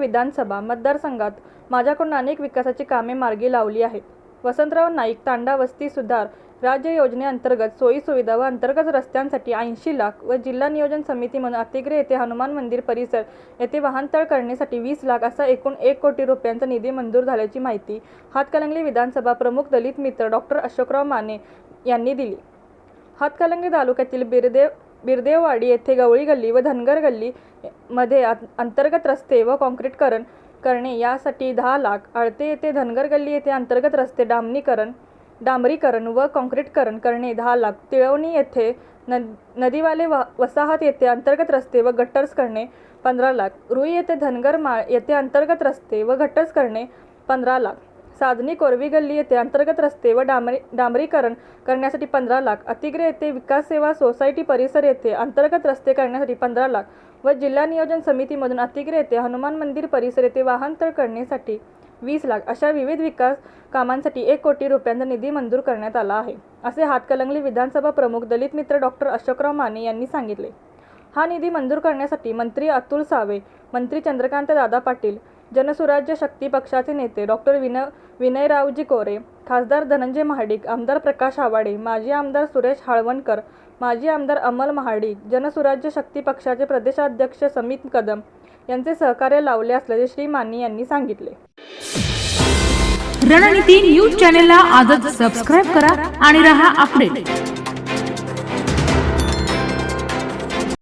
विधानसभा मतदारसंघात माझ्याकडून अनेक विकासाची कामे मार्गी लावली आहेत। वसंतराव नाईक तांडा वस्ती सुधार राज्य योजनेअंतर्गत सोयीसुविधा व अंतर्गत रस्त्यांसाठी 80 लाख व जिल्हा नियोजन समिती म्हणून अतिग्रे येथे हनुमान मंदिर परिसर येथे वाहनतळ करण्यासाठी 20 लाख असा एकूण 1 कोटी रुपयांचा निधी मंजूर झाल्याची माहिती हातकणंगले विधानसभा प्रमुख दलित मित्र डॉ. अशोकराव माने यांनी दिली। हातकणंगले तालुक्यातील बिरदेववाडी येथे गवळी गल्ली व धनगर गल्ली मध्ये अंतर्गत रस्ते व काँक्रीटीकरण करणे यासाठी 10 लाख, आळते येथे धनगर गल्ली येथे अंतर्गत रस्ते डांबरीकरण व काँक्रीटीकरण करणे 10 लाख, तिळवणी येथे नदीवाले वसाहत येथे अंतर्गत रस्ते व गटर्स करणे 15 लाख, रुई येथे धनगर माळ येथे अंतर्गत रस्ते व गटर्स करणे 15 लाख, साधनी कोरवी गल्ली येथे अंतर्गत रस्ते व डांबरीकरण करण्यासाठी 15 लाख, अतिग्रे येथे विकास सेवा सोसायटी परिसर येथे अंतर्गत रस्ते करण्यासाठी 15 लाख व जिल्हा नियोजन समितीमधून अतिग्रे येथे हनुमान मंदिर परिसर येथे वाहनतळ करण्यासाठी 20 लाख अशा विविध विकास कामांसाठी 1 कोटी रुपयांचा निधी मंजूर करण्यात आला आहे, असे हातकणंगले विधानसभा प्रमुख दलित मित्र डॉ. अशोकराव माने यांनी सांगितले। हा निधी मंजूर करण्यासाठी मंत्री अतुल सावे, मंत्री चंद्रकांत दादा पाटील, जनसुराज्य शक्ती पक्षाचे नेते डॉ. विनयरावजी कोरे, खासदार धनंजय महाडिक, आमदार प्रकाश आवाडे, माजी आमदार सुरेश हाळवणकर, माजी आमदार अमल महाडिक, जनसुराज्य शक्ती पक्षाचे प्रदेशाध्यक्ष समित कदम यांचे सहकार्य लावले असल्याचे श्री माने यांनी सांगितले। रणनीती न्यूज चॅनलला आजच सबस्क्राइब करा आणि रहा अपडेट।